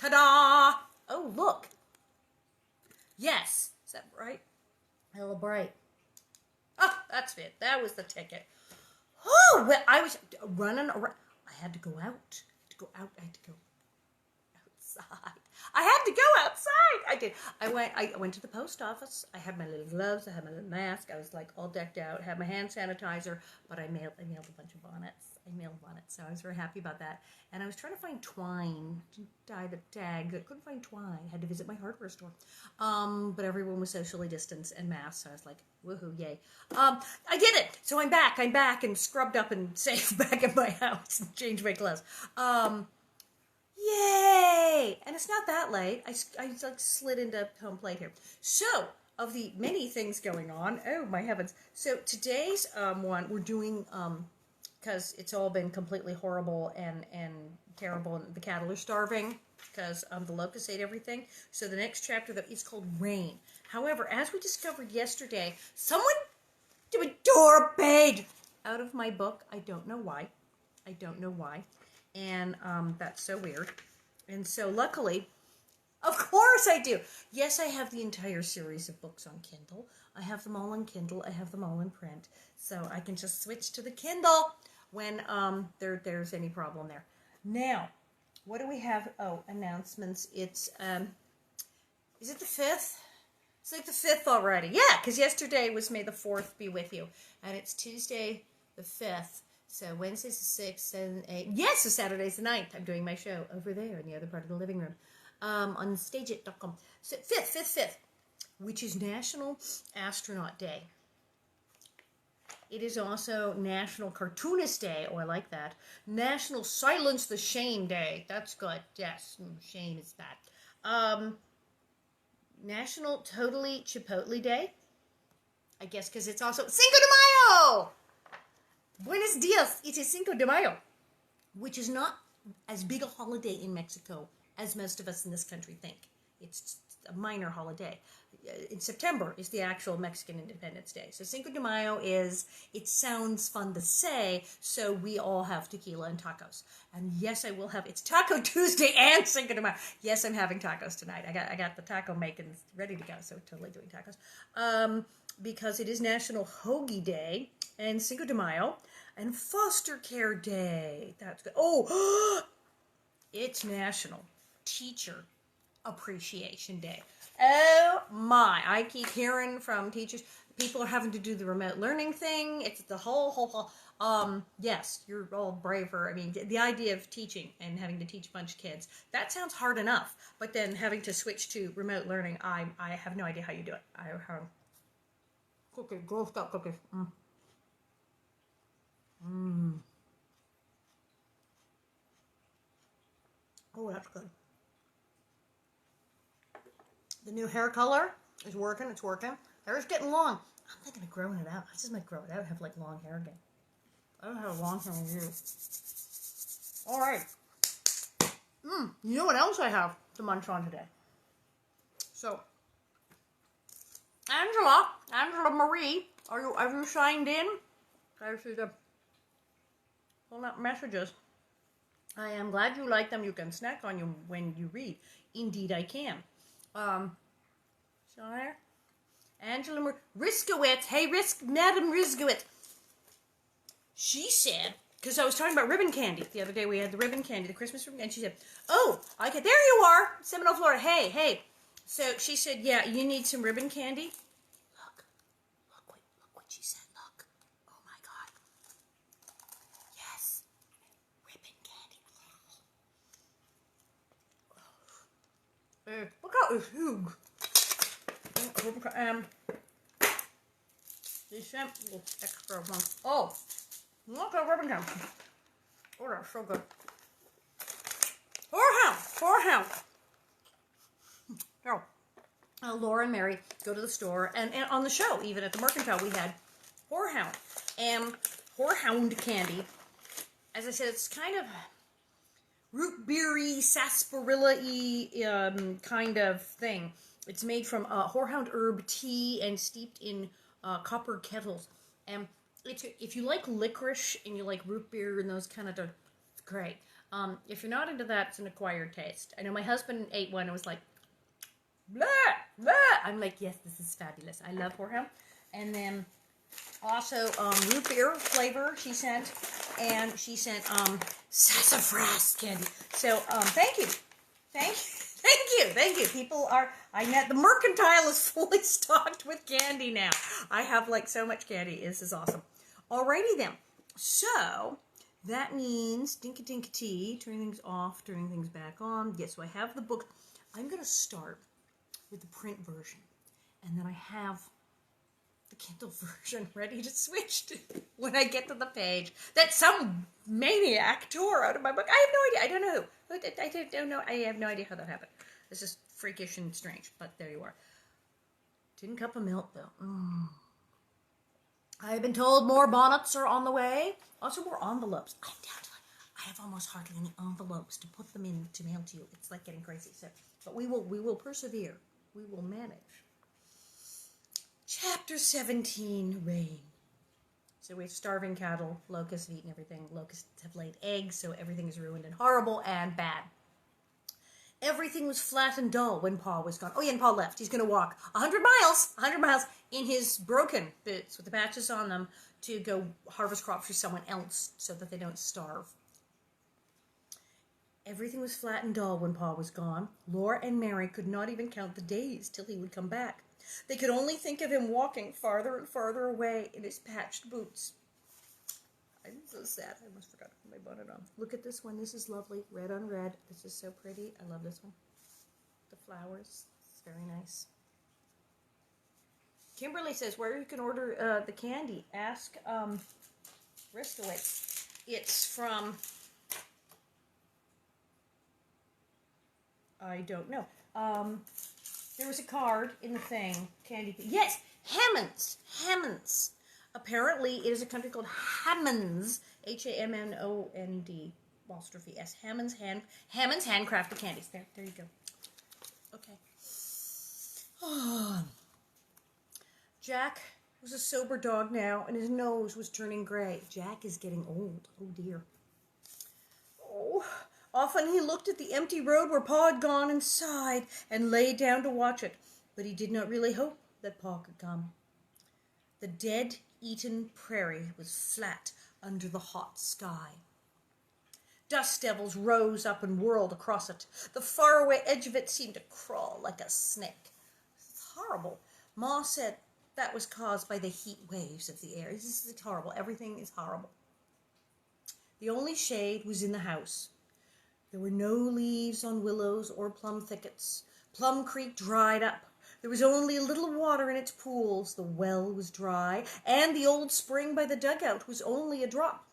Ta-da! Oh, look. Yes. Is that right? A little bright. Oh, that's it. That was the ticket. Oh, well, I was running around. I had to go out. I had to go outside. I had to go outside. I did. I went to the post office. I had my little gloves. I had my little mask. I was like all decked out. Had my hand sanitizer. But I mailed a bunch of bonnets. So I was very happy about that. And I was trying to find twine to dye the tags. I couldn't find twine. I had to visit my hardware store. But everyone was socially distanced and masked. So I was like, woohoo, yay. I did it. So I'm back and scrubbed up and safe back in my house and changed my clothes. Yay! And it's not that late. I like slid into home plate here. So, of the many things going on, oh my heavens. So today's one we're doing, because it's all been completely horrible and terrible, and the cattle are starving because the locusts ate everything. So the next chapter that is called Rain. However, as we discovered yesterday, someone tore a page out of my book. I don't know why. And that's so weird. And so luckily, of course I do. Yes, I have the entire series of books on Kindle. I have them all on Kindle. I have them all in print. So I can just switch to the Kindle when there's any problem there. Now, what do we have? Oh, announcements. It's, is it the 5th? It's like the 5th already. Yeah, because yesterday was May the 4th be with you. And it's Tuesday the 5th. So Wednesday's the 6th and 8th. Yes, so Saturday's the 9th. I'm doing my show over there in the other part of the living room. On stageit.com. So 5th, which is National Astronaut Day. It is also National Cartoonist Day. Oh, I like that. National Silence the Shame Day. That's good. Yes, shame is bad. National Totally Chipotle Day. I guess because it's also Cinco de Mayo! Buenos dias, it is Cinco de Mayo, which is not as big a holiday in Mexico as most of us in this country think. It's a minor holiday. In September is the actual Mexican Independence Day. So Cinco de Mayo it sounds fun to say, so we all have tequila and tacos. And yes, I will have, it's Taco Tuesday and Cinco de Mayo. Yes, I'm having tacos tonight. I got the taco making ready to go, so totally doing tacos. Because it is National Hoagie Day and Cinco de Mayo and Foster Care Day. That's good. Oh, it's National Teacher Appreciation Day. Oh my, I keep hearing from teachers, people are having to do the remote learning thing. It's the whole, yes, you're all braver. I mean, the idea of teaching and having to teach a bunch of kids, that sounds hard enough. But then having to switch to remote learning, I have no idea how you do it. I have cookies, Girl Scout cookies. Oh, that's good. The new hair color is working. It's working. Hair's getting long. I'm thinking of growing it out. I just might grow it out and have like long hair again. I don't have long hair in years. All right. You know what else I have to munch on today? So, Angela Marie, have you signed in? I see the pulling up messages. I am glad you like them. You can snack on them when you read. Indeed, I can. Sorry. Angela Riskowitz. Hey, Madam Riskowitz. She said, because I was talking about ribbon candy. The other day we had the ribbon candy, the Christmas ribbon candy. And she said, oh, okay, there you are, Seminole, Florida. Hey. So she said, yeah, you need some ribbon candy. Look what she said. Look. Oh my God. Yes. Ribbon candy. Look how it's huge. They sent little extra one. Oh, look at ribbon candy. Oh, that's so good. Whorehound. So, Laura and Mary go to the store, and on the show, even at the Mercantile, we had Whorehound. And Whorehound candy, as I said, it's kind of root beery, sarsaparilla-y kind of thing. It's made from horehound herb tea and steeped in copper kettles. And if you like licorice and you like root beer and those kind of, it's great. If you're not into that, it's an acquired taste. I know my husband ate one and was like, blah, blah. I'm like, yes, this is fabulous. I love for him. And then also root beer flavor she sent, and she sent sassafras candy. So thank you. Thank you. People are, the mercantile is fully stocked with candy now. I have like so much candy. This is awesome. Alrighty then. So that means dinka dinka tea, turning things off, turning things back on. Yes, so I have the book. I'm going to start with the print version, and then I have the Kindle version ready to switch to when I get to the page that some maniac tore out of my book. I have no idea. I don't know who. I don't know. I have no idea how that happened. This is freakish and strange, but there you are. Tin cup of milk, though. I have been told more bonnets are on the way. Also, more envelopes. I'm down to I have almost hardly any envelopes to put them in to mail to you. It's like getting crazy. So, but we will persevere. We will manage. Chapter 17, Rain. So we have starving cattle. Locusts have eaten everything. Locusts have laid eggs, so everything is ruined and horrible and bad. Everything was flat and dull when Pa was gone. Oh yeah, and Pa left. He's going to walk 100 miles in his broken boots with the patches on them to go harvest crops for someone else so that they don't starve. Everything was flat and dull when Pa was gone. Laura and Mary could not even count the days till he would come back. They could only think of him walking farther and farther away in his patched boots. I'm so sad. I almost forgot to put my bonnet on. Look at this one. This is lovely. Red on red. This is so pretty. I love this one. The flowers. It's very nice. Kimberly says where you can order the candy. Ask Ristowitz. It's from... I don't know. There was a card in the thing. Candy. Yes! Hammond's. Apparently, it is a country called Hammond's. Hammond. Apostrophe S. Hammond's handcrafted candies. There you go. Okay. Oh. Jack was a sober dog now, and his nose was turning gray. Jack is getting old. Oh, dear. Oh. Often he looked at the empty road where Pa had gone and sighed and lay down to watch it, but he did not really hope that Pa could come. The dead-eaten prairie was flat under the hot sky. Dust devils rose up and whirled across it. The faraway edge of it seemed to crawl like a snake. It's horrible. Ma said that was caused by the heat waves of the air. This is horrible. Everything is horrible. The only shade was in the house. There were no leaves on willows or plum thickets. Plum Creek dried up. There was only a little water in its pools. The well was dry, and the old spring by the dugout was only a drop.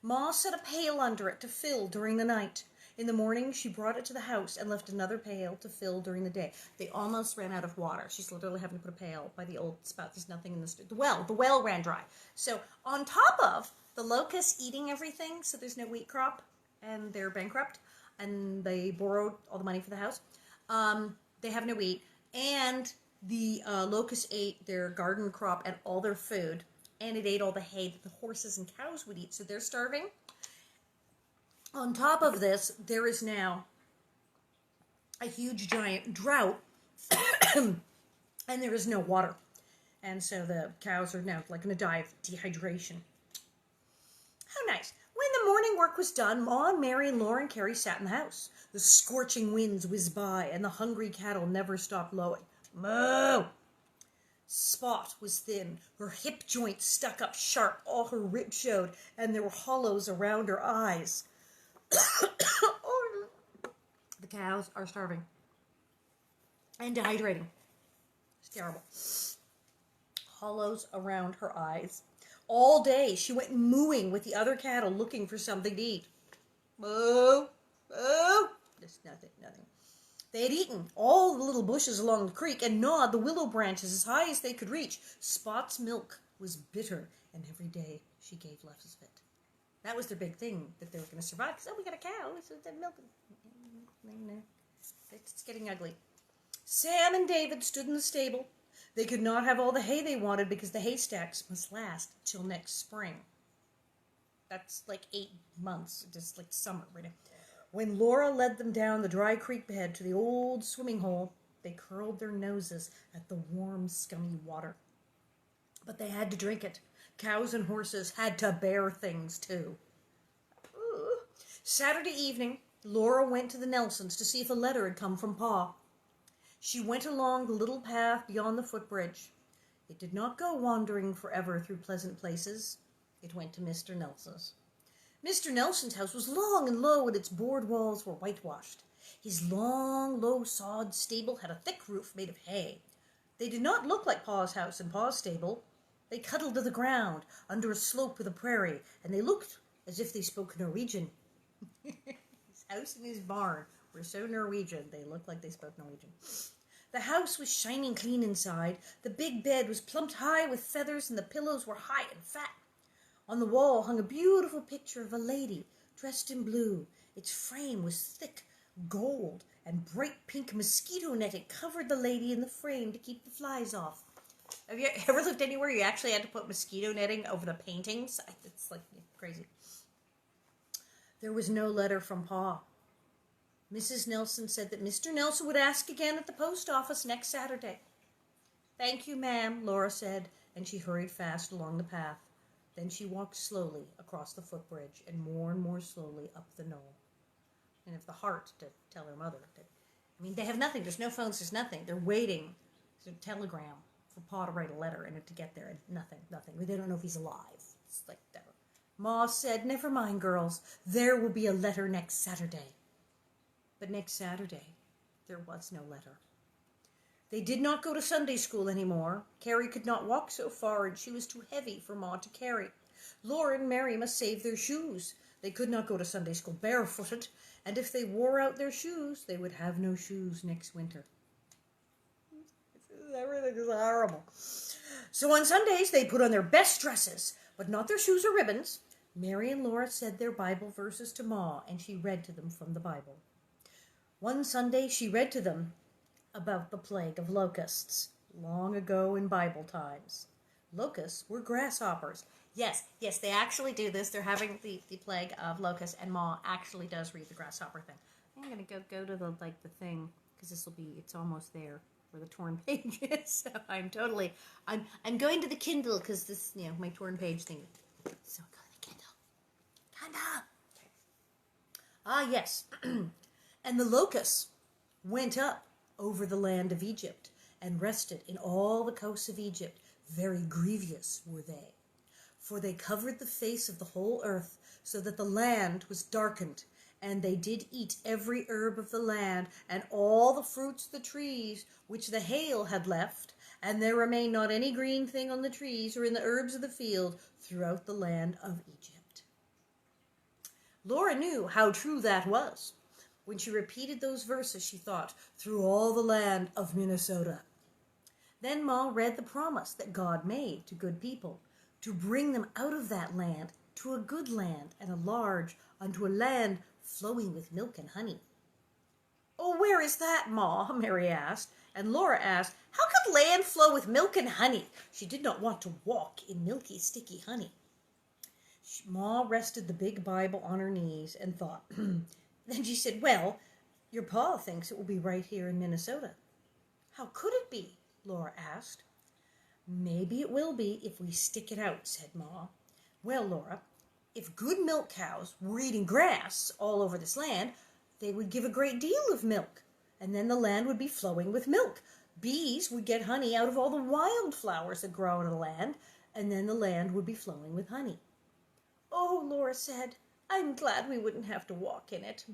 Ma set a pail under it to fill during the night. In the morning, she brought it to the house and left another pail to fill during the day. They almost ran out of water. She's literally having to put a pail by the old spout. There's nothing in the well ran dry. So on top of the locusts eating everything, so there's no wheat crop, and they're bankrupt, and they borrowed all the money for the house. They have no wheat, and the locusts ate their garden crop and all their food, and it ate all the hay that the horses and cows would eat, so they're starving. On top of this, there is now a huge giant drought, and there is no water. And so the cows are now like going to die of dehydration. How nice. When the morning work was done, Ma and Mary and Laura and Carrie sat in the house. The scorching winds whizzed by, and the hungry cattle never stopped lowing. Moo! Spot was thin. Her hip joints stuck up sharp. All her ribs showed, and there were hollows around her eyes. The cows are starving and dehydrating. It's terrible. Hollows around her eyes. All day she went mooing with the other cattle looking for something to eat. Moo! Moo! Just nothing. They had eaten all the little bushes along the creek and gnawed the willow branches as high as they could reach. Spot's milk was bitter, and every day she gave less of it. That was their big thing, that they were going to survive. Because, we got a cow, so that milk... It's getting ugly. Sam and David stood in the stable. They could not have all the hay they wanted because the haystacks must last till next spring. That's like 8 months, just like summer right now. When Laura led them down the dry creek bed to the old swimming hole, they curled their noses at the warm, scummy water. But they had to drink it. Cows and horses had to bear things too. Ooh. Saturday evening, Laura went to the Nelsons to see if a letter had come from Pa. She went along the little path beyond the footbridge. It did not go wandering forever through pleasant places. It went to Mr. Nelson's. Mr. Nelson's house was long and low, and its board walls were whitewashed. His long, low sod stable had a thick roof made of hay. They did not look like Pa's house and Pa's stable. They cuddled to the ground under a slope of the prairie, and they looked as if they spoke Norwegian. His house and his barn were so Norwegian, they looked like they spoke Norwegian. The house was shining clean inside. The big bed was plumped high with feathers, and the pillows were high and fat. On the wall hung a beautiful picture of a lady dressed in blue. Its frame was thick gold, and bright pink mosquito netting covered the lady in the frame to keep the flies off. Have you ever lived anywhere you actually had to put mosquito netting over the paintings? It's like crazy. There was no letter from Pa. Mrs. Nelson said that Mr. Nelson would ask again at the post office next Saturday. "Thank you, ma'am," Laura said, and she hurried fast along the path. Then she walked slowly across the footbridge and more slowly up the knoll. And if the heart to tell her mother that, they have nothing. There's no phones. There's nothing. They're waiting. There's a telegram for Pa to write a letter and to get there, and nothing. They don't know if he's alive. It's like that. Ma said, "Never mind, girls. There will be a letter next Saturday." But next Saturday, there was no letter. They did not go to Sunday school anymore. Carrie could not walk so far, and she was too heavy for Ma to carry. Laura and Mary must save their shoes. They could not go to Sunday school barefooted, and if they wore out their shoes, they would have no shoes next winter. Everything is horrible. So on Sundays, they put on their best dresses, but not their shoes or ribbons. Mary and Laura said their Bible verses to Ma, and she read to them from the Bible. One Sunday, she read to them about the plague of locusts, long ago in Bible times. Locusts were grasshoppers. Yes, they actually do this. They're having the plague of locusts, and Ma actually does read the grasshopper thing. I'm going to go to the thing, because it's almost there, where the torn page is. So I'm going to the Kindle, because this, my torn page thing. So go to the Kindle. Okay. Ah, yes. And the locusts went up over the land of Egypt, and rested in all the coasts of Egypt. Very grievous were they, for they covered the face of the whole earth, so that the land was darkened, and they did eat every herb of the land, and all the fruits of the trees which the hail had left, and there remained not any green thing on the trees or in the herbs of the field throughout the land of Egypt. Laura knew how true that was. When she repeated those verses, she thought, through all the land of Minnesota. Then Ma read the promise that God made to good people, to bring them out of that land to a good land, and unto a land flowing with milk and honey. "Oh, where is that, Ma?" Mary asked. And Laura asked, "How could land flow with milk and honey?" She did not want to walk in milky, sticky honey. Ma rested the big Bible on her knees and thought. Then she said, "Well, your Pa thinks it will be right here in Minnesota." "How could it be?" Laura asked. "Maybe it will be if we stick it out," said Ma. "Well, Laura, if good milk cows were eating grass all over this land, they would give a great deal of milk, and then the land would be flowing with milk. Bees would get honey out of all the wildflowers that grow in the land, and then the land would be flowing with honey." "Oh," Laura said, "I'm glad we wouldn't have to walk in it."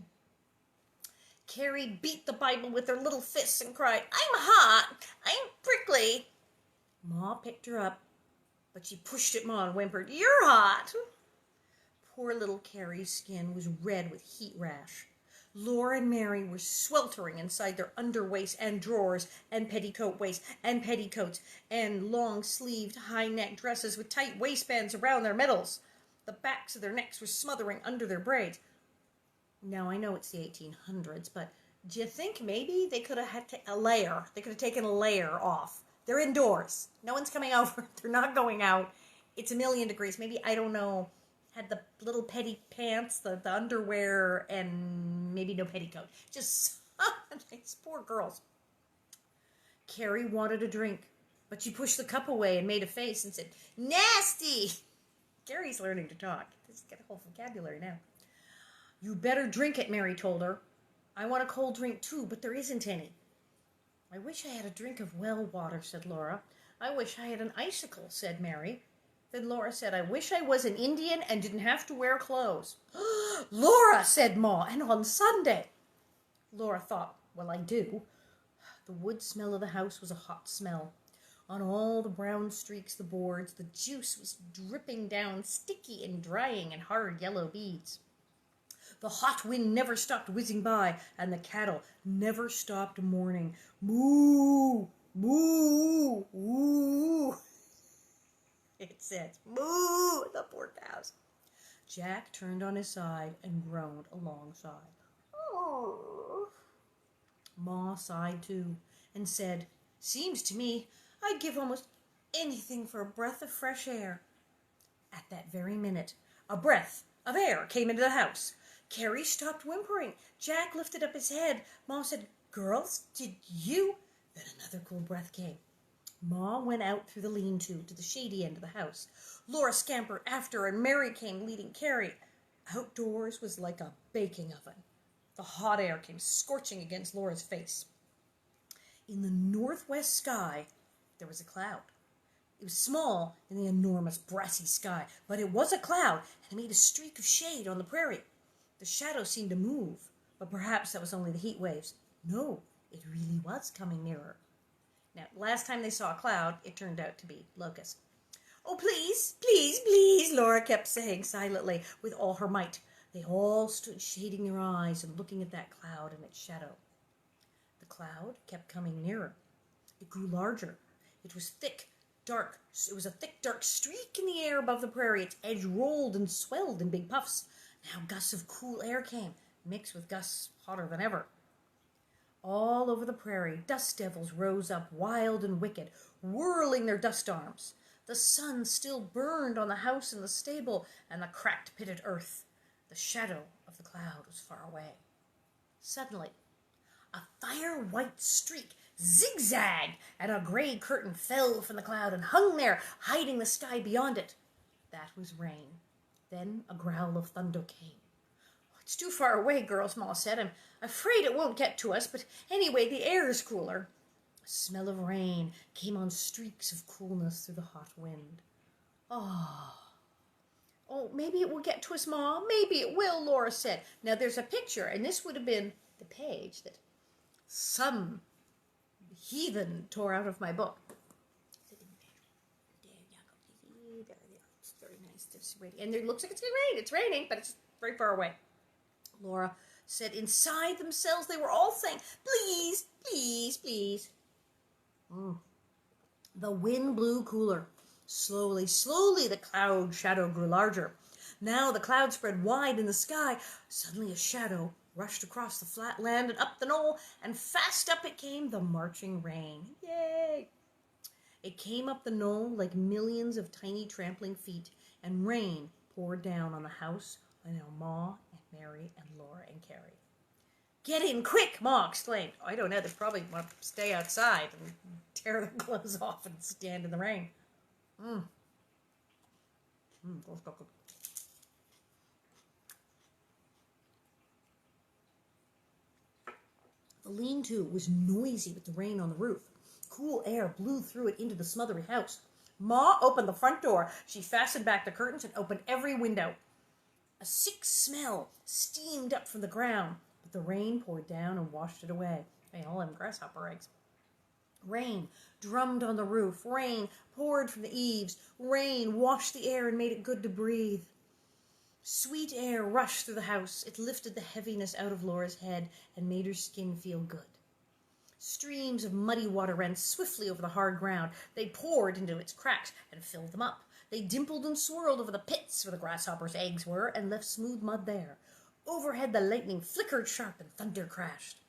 Carrie beat the Bible with her little fists and cried, "I'm hot! I'm prickly!" Ma picked her up, but she pushed at Ma and whimpered, "You're hot!" Poor little Carrie's skin was red with heat rash. Laura and Mary were sweltering inside their underwaists and drawers and petticoat waists and petticoats and long-sleeved high-neck dresses with tight waistbands around their middles. The backs of their necks were smothering under their braids. Now, I know it's the 1800s, but do you think maybe they could have had a layer? They could have taken a layer off. They're indoors. No one's coming over. They're not going out. It's 1,000,000 degrees. Maybe, I don't know, had the little petty pants, the underwear, and maybe no petticoat. Just nice, poor girls. Carrie wanted a drink, but she pushed the cup away and made a face and said, "Nasty!" Carrie's learning to talk. She's got a whole vocabulary now. "You better drink it," Mary told her. "I want a cold drink too, but there isn't any." "I wish I had a drink of well water," said Laura. "I wish I had an icicle," said Mary. Then Laura said, "I wish I was an Indian and didn't have to wear clothes." "Laura," said Ma, "and on Sunday." Laura thought, "Well, I do." The wood smell of the house was a hot smell. On all the brown streaks, the boards, the juice was dripping down, sticky and drying in hard yellow beads. The hot wind never stopped whizzing by, and the cattle never stopped mourning. Moo, moo, moo. It said, moo, the poor cows. Jack turned on his side and groaned alongside. Oh. Ma sighed too and said, "Seems to me I'd give almost anything for a breath of fresh air." At that very minute, a breath of air came into the house. Carrie stopped whimpering. Jack lifted up his head. Ma said, "Girls, did you?" Then another cool breath came. Ma went out through the lean-to to the shady end of the house. Laura scampered after, and Mary came leading Carrie. Outdoors was like a baking oven. The hot air came scorching against Laura's face. In the northwest sky, there was a cloud. It was small in the enormous brassy sky, but it was a cloud, and it made a streak of shade on the prairie. The shadow seemed to move, but perhaps that was only the heat waves. No, it really was coming nearer. Now, last time they saw a cloud, it turned out to be locusts. "Oh, please, please, please," Laura kept saying silently with all her might. They all stood shading their eyes and looking at that cloud and its shadow. The cloud kept coming nearer. It grew larger. It was thick, dark. It was a thick, dark streak in the air above the prairie. Its edge rolled and swelled in big puffs. Now gusts of cool air came, mixed with gusts hotter than ever. All over the prairie, dust devils rose up, wild and wicked, whirling their dust arms. The sun still burned on the house and the stable and the cracked, pitted earth. The shadow of the cloud was far away. Suddenly, a fire-white streak zigzagged, and a gray curtain fell from the cloud and hung there, hiding the sky beyond it. That was rain. Then a growl of thunder came. "It's too far away, girls," Ma said. "I'm afraid it won't get to us, but anyway, the air is cooler." A smell of rain came on streaks of coolness through the hot wind. Oh, maybe it will get to us, Ma. Maybe it will," Laura said. Now, there's a picture, and this would have been the page that some heathen tore out of my book. It's very nice. And it looks like it's going to rain. It's raining, but it's very far away. Laura said inside themselves they were all saying, "Please, please, please." The wind blew cooler. Slowly, slowly, the cloud shadow grew larger. Now the cloud spread wide in the sky. Suddenly a shadow rushed across the flat land and up the knoll, and fast up it came, the marching rain. Yay! It came up the knoll like millions of tiny trampling feet, and rain poured down on the house, and on Ma and Mary and Laura and Carrie. "Get in quick," Ma exclaimed. I don't know, they probably want to stay outside and tear their clothes off and stand in the rain. The lean-to was noisy with the rain on the roof. Cool air blew through it into the smothery house. Ma opened the front door. She fastened back the curtains and opened every window. A sick smell steamed up from the ground, but the rain poured down and washed it away. They all have grasshopper eggs. Rain drummed on the roof. Rain poured from the eaves. Rain washed the air and made it good to breathe. Sweet air rushed through the house. It lifted the heaviness out of Laura's head and made her skin feel good. Streams of muddy water ran swiftly over the hard ground. They poured into its cracks and filled them up. They dimpled and swirled over the pits where the grasshoppers' eggs were and left smooth mud there. Overhead the lightning flickered sharp and thunder crashed.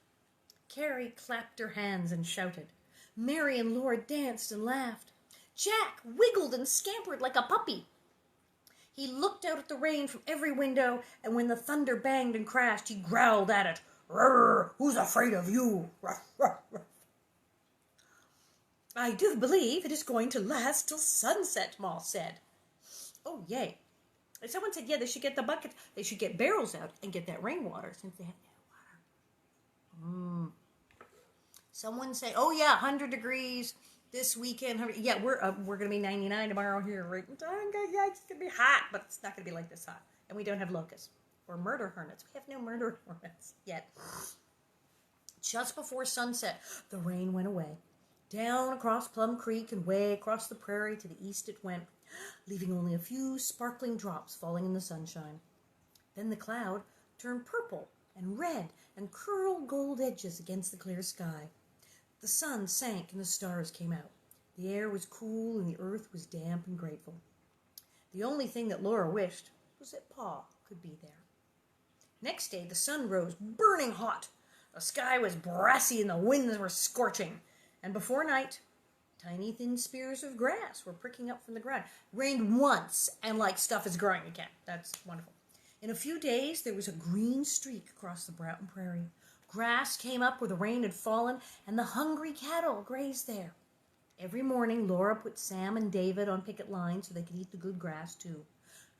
Carrie clapped her hands and shouted. Mary and Laura danced and laughed. Jack wiggled and scampered like a puppy. He looked out at the rain from every window, and when the thunder banged and crashed, he growled at it. "Rrr, who's afraid of you?" Ruff, ruff, ruff. "I do believe it is going to last till sunset," Ma said. Oh, yay. And someone said, yeah, they should get the bucket. They should get barrels out and get that rainwater since they have no water. Someone say, oh, yeah, 100 degrees this weekend. Yeah, we're going to be 99 tomorrow here. Right? Yeah, it's going to be hot, but it's not going to be like this hot. And we don't have locusts or murder hornets. We have no murder hornets yet. Just before sunset, the rain went away. Down across Plum Creek and way across the prairie to the east it went, leaving only a few sparkling drops falling in the sunshine. Then the cloud turned purple and red and curled gold edges against the clear sky. The sun sank and the stars came out. The air was cool and the earth was damp and grateful. The only thing that Laura wished was that Pa could be there. Next day the sun rose burning hot. The sky was brassy and the winds were scorching. And before night, tiny thin spears of grass were pricking up from the ground. Rained once, and like stuff is growing again. That's wonderful. In a few days, there was a green streak across the Broughton Prairie. Grass came up where the rain had fallen, and the hungry cattle grazed there. Every morning, Laura put Sam and David on picket lines so they could eat the good grass, too.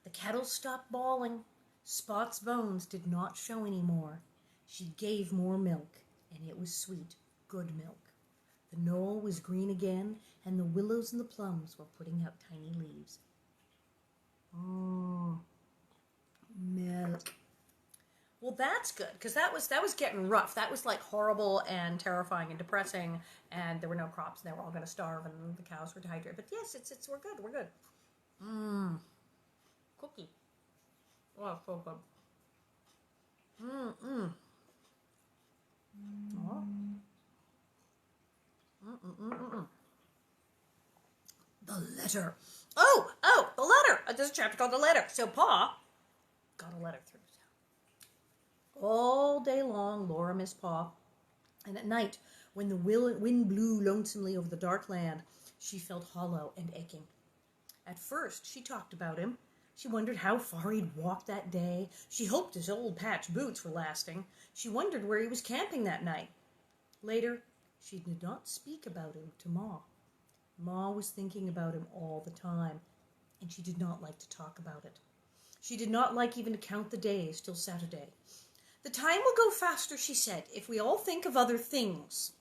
The cattle stopped bawling. Spot's bones did not show any more. She gave more milk, and it was sweet, good milk. The knoll was green again, and the willows and the plums were putting out tiny leaves. Oh, milk. Well, that's good, because that was getting rough. That was like horrible and terrifying and depressing, and there were no crops, and they were all going to starve, and the cows were dehydrated. But yes, we're good. Cookie. Oh, so good. Oh. The letter. Oh, the letter. There's a chapter called The Letter. So Pa got a letter through. All day long, Laura missed Pa. And at night, when the wind blew lonesomely over the dark land, she felt hollow and aching. At first, she talked about him. She wondered how far he'd walked that day. She hoped his old patch boots were lasting. She wondered where he was camping that night. Later, she did not speak about him to Ma. Ma was thinking about him all the time, and she did not like to talk about it. She did not like even to count the days till Saturday. The time will go faster, she said, if we all think of other things.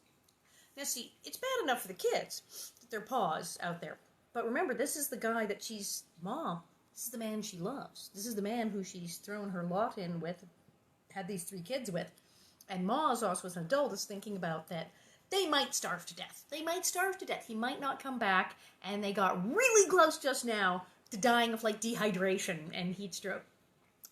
Now see, it's bad enough for the kids that their pa's out there. But remember, this is the guy that she's, Ma, this is the man she loves. This is the man who she's thrown her lot in with, had these 3 kids with. And Ma's also, as an adult, is thinking about that they might starve to death. They might starve to death. He might not come back, and they got really close just now to dying of, like, dehydration and heat stroke,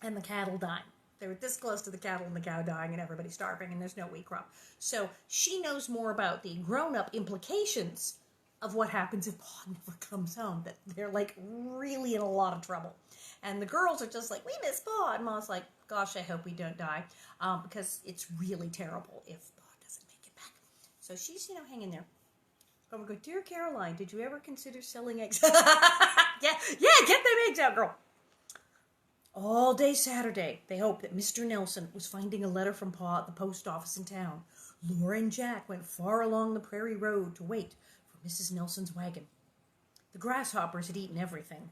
and the cattle dying. They were this close to the cattle and the cow dying and everybody starving, and there's no wheat crop. So she knows more about the grown-up implications of what happens if Pa never comes home, that they're, like, really in a lot of trouble. And the girls are just like, we miss Pa. And Ma's like, gosh, I hope we don't die, because it's really terrible if Pa doesn't make it back. So she's, hanging there. And we go, dear Caroline, did you ever consider selling eggs? yeah, get them eggs out, girl. All day Saturday, they hoped that Mr. Nelson was finding a letter from Pa at the post office in town. Laura and Jack went far along the prairie road to wait for Mrs. Nelson's wagon. The grasshoppers had eaten everything,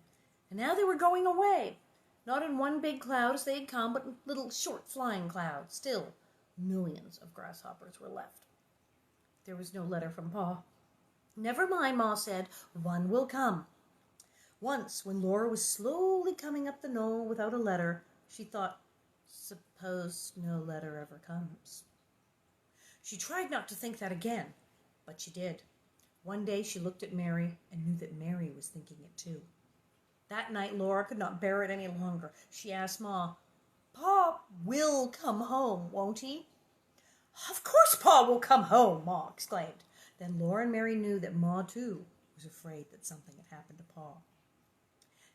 and now they were going away. Not in one big cloud as they had come, but in little short flying clouds. Still, millions of grasshoppers were left. There was no letter from Pa. Never mind, Ma said, one will come. Once, when Laura was slowly coming up the knoll without a letter, she thought, suppose no letter ever comes. She tried not to think that again, but she did. One day she looked at Mary and knew that Mary was thinking it too. That night Laura could not bear it any longer. She asked Ma, Pa will come home, won't he? Of course Pa will come home, Ma exclaimed. Then Laura and Mary knew that Ma too was afraid that something had happened to Pa.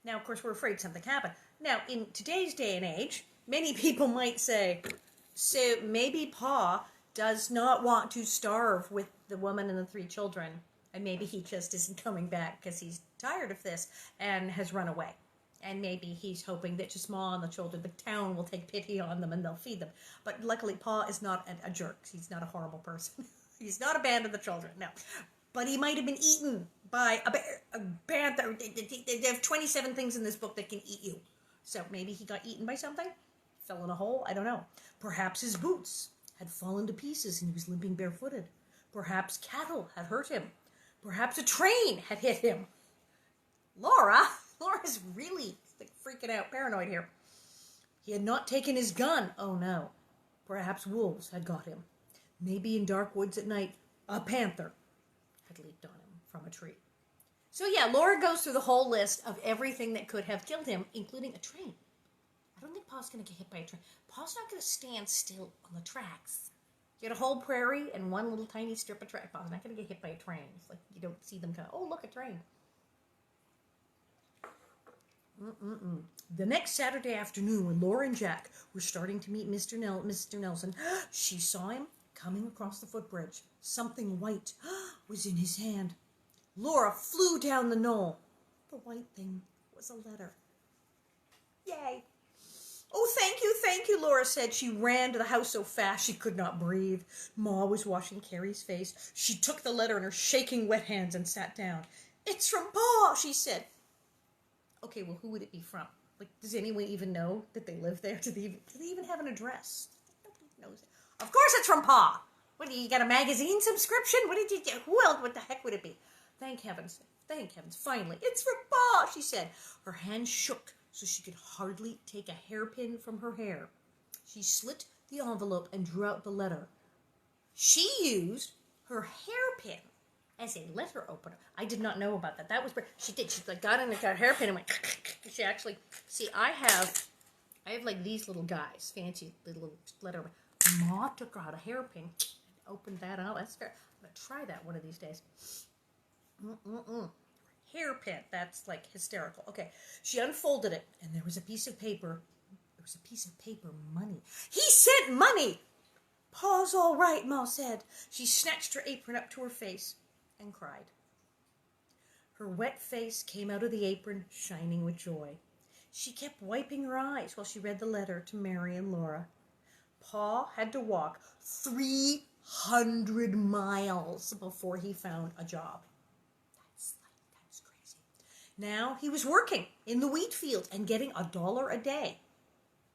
Now, of course, we're afraid something happened. Now, in today's day and age, many people might say, so maybe Pa does not want to starve with the woman and the 3 children, and maybe he just isn't coming back because he's tired of this and has run away. And maybe he's hoping that just Ma and the children, the town will take pity on them and they'll feed them. But luckily, Pa is not a jerk. He's not a horrible person. He's not abandoned the children, no. But he might have been eaten by a panther. They have 27 things in this book that can eat you. So maybe he got eaten by something, fell in a hole, I don't know. Perhaps his boots had fallen to pieces and he was limping barefooted. Perhaps cattle had hurt him. Perhaps a train had hit him. Laura's really freaking out, paranoid here. He had not taken his gun. Oh no. Perhaps wolves had got him. Maybe in dark woods at night, a panther had leaped on him from a tree. So yeah, Laura goes through the whole list of everything that could have killed him, including a train. I don't think Pa's going to get hit by a train. Pa's not going to stand still on the tracks. You get a whole prairie and one little tiny strip of track. Pa's not going to get hit by a train. It's like you don't see them kind of, oh, look, a train. The next Saturday afternoon, when Laura and Jack were starting to meet Mr. Nelson, she saw him coming across the footbridge. Something white was in his hand. Laura flew down the knoll. The white thing was a letter. Yay! Oh, thank you, Laura said. She ran to the house so fast she could not breathe. Ma was washing Carrie's face. She took the letter in her shaking wet hands and sat down. It's from Pa, she said. Okay, well, who would it be from? Like, does anyone even know that they live there? Do they even have an address? Nobody knows it. Of course it's from Pa. What, you got a magazine subscription? What did you do? Who else? What the heck would it be? Thank heavens, finally. It's from Pa, she said. Her hand shook so she could hardly take a hairpin from her hair. She slit the envelope and drew out the letter. She used her hairpin as a letter opener. I did not know about that. That was she did. She got in her hairpin and went. She actually I have like these little guys, fancy little letter. Ma took out a hairpin and opened that out. That's fair. I'm gonna try that one of these days. Hairpin. That's like hysterical. Okay. She unfolded it and there was a piece of paper. There was a piece of paper money. He sent money. Pa's all right, Ma said. She snatched her apron up to her face and cried. Her wet face came out of the apron, shining with joy. She kept wiping her eyes while she read the letter to Mary and Laura. Pa had to walk 300 miles before he found a job. That's crazy. Now he was working in the wheat field and getting $1 a day,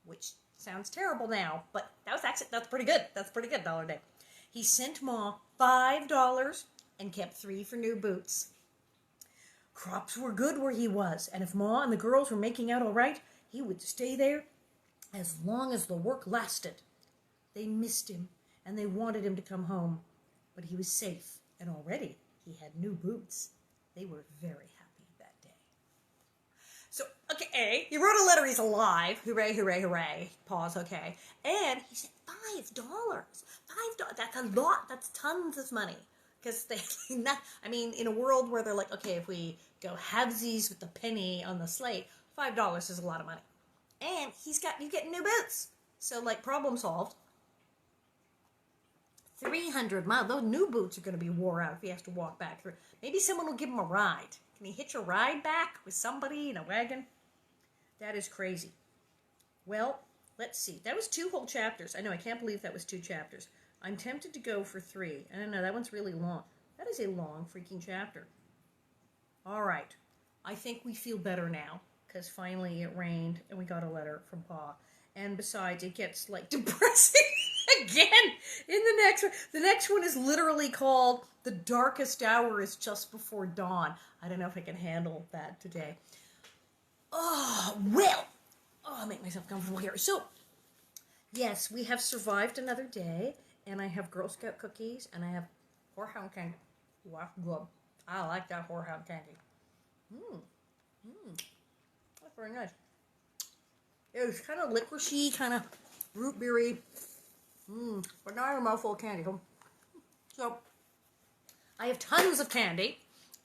which sounds terrible now, but that's pretty good. That's pretty good, $1 a day. He sent Ma $5 and kept 3 for new boots. Crops were good where he was, and if Ma and the girls were making out all right, he would stay there as long as the work lasted. They missed him, and they wanted him to come home, but he was safe, and already he had new boots. They were very happy that day. So, okay, he wrote a letter, he's alive. Hooray, hooray, hooray. Pause, okay. And he said $5. $5, that's a lot. That's tons of money. Because in a world where they're like, okay, if we go halvesies with the penny on the slate, $5 is a lot of money. And you get new boots. So, problem solved. 300 miles. Those new boots are going to be wore out if he has to walk back through. Maybe someone will give him a ride. Can he hitch a ride back with somebody in a wagon? That is crazy. Well, let's see. That was 2 whole chapters. I know, I can't believe that was 2 chapters. I'm tempted to go for 3. I don't know, that one's really long. That is a long freaking chapter. All right. I think we feel better now, because finally it rained and we got a letter from Pa. And besides, it gets, depressing again in the next one. The next one is literally called The Darkest Hour is Just Before Dawn. I don't know if I can handle that today. Oh, well. Oh, I'll make myself comfortable here. So, yes, we have survived another day. And I have Girl Scout cookies, and I have horehound candy. Wow, good. I like that horehound candy. That's very nice. It was kind of licoricey, kind of root beery. But not a mouthful of candy. So, I have tons of candy,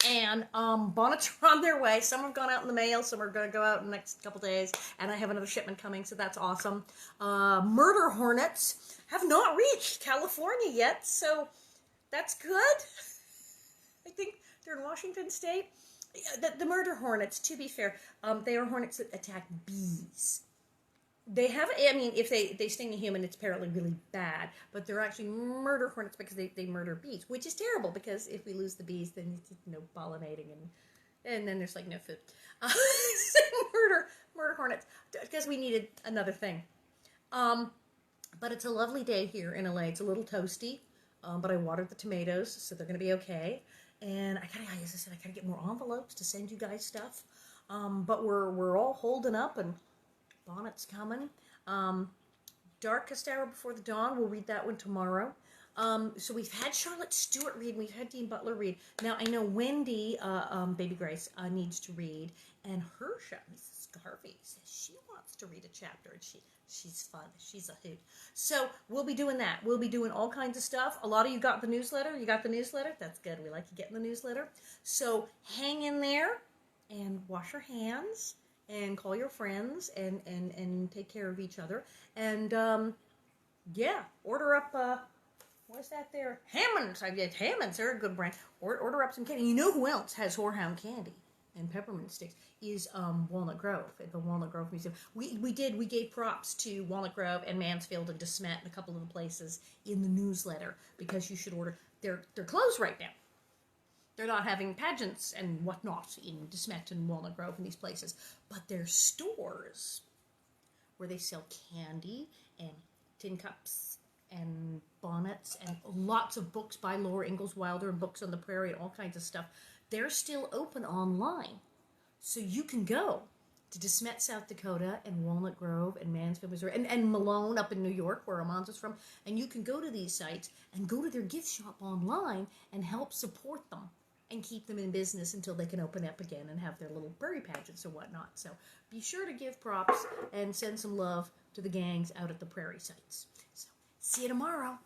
and bonnets are on their way. Some have gone out in the mail, some are going to go out in the next couple days, and I have another shipment coming, so that's awesome. Murder hornets have not reached California yet, so that's good. I think they're in Washington State. The murder hornets, to be fair, they are hornets that attack bees. They have, I mean, if they sting a human, it's apparently really bad, but they're actually murder hornets because they murder bees, which is terrible because if we lose the bees, then it's no pollinating and then there's like no food. So murder hornets, because we needed another thing. But it's a lovely day here in LA. It's a little toasty, but I watered the tomatoes, so they're going to be okay. And I gotta, as I said, I gotta get more envelopes to send you guys stuff. But we're all holding up, and Bonnet's coming. Darkest Hour Before the Dawn. We'll read that one tomorrow. So we've had Charlotte Stewart read, and we've had Dean Butler read. Now I know Wendy, Baby Grace, needs to read, and Hersha, Mrs. Garvey, says she wants to read a chapter, and she's fun. She's a hoot. So we'll be doing that. We'll be doing all kinds of stuff. A lot of you got the newsletter. You got the newsletter? That's good. We like you getting the newsletter. So hang in there and wash your hands and call your friends and take care of each other. And yeah, order up what's that there? Hammond's. I get Hammond's. They're a good brand. Order up some candy. You know who else has horehound candy and peppermint sticks is Walnut Grove at the Walnut Grove Museum. We gave props to Walnut Grove and Mansfield and DeSmet and a couple of the places in the newsletter because you should order. They're closed right now. They're not having pageants and whatnot in DeSmet and Walnut Grove and these places, but they're stores where they sell candy and tin cups and bonnets and lots of books by Laura Ingalls Wilder and Books on the Prairie and all kinds of stuff. They're still open online. So you can go to DeSmet, South Dakota and Walnut Grove and Mansfield, Missouri and Malone up in New York where Amanda's from. And you can go to these sites and go to their gift shop online and help support them and keep them in business until they can open up again and have their little prairie pageants or whatnot. So be sure to give props and send some love to the gangs out at the prairie sites. So see you tomorrow.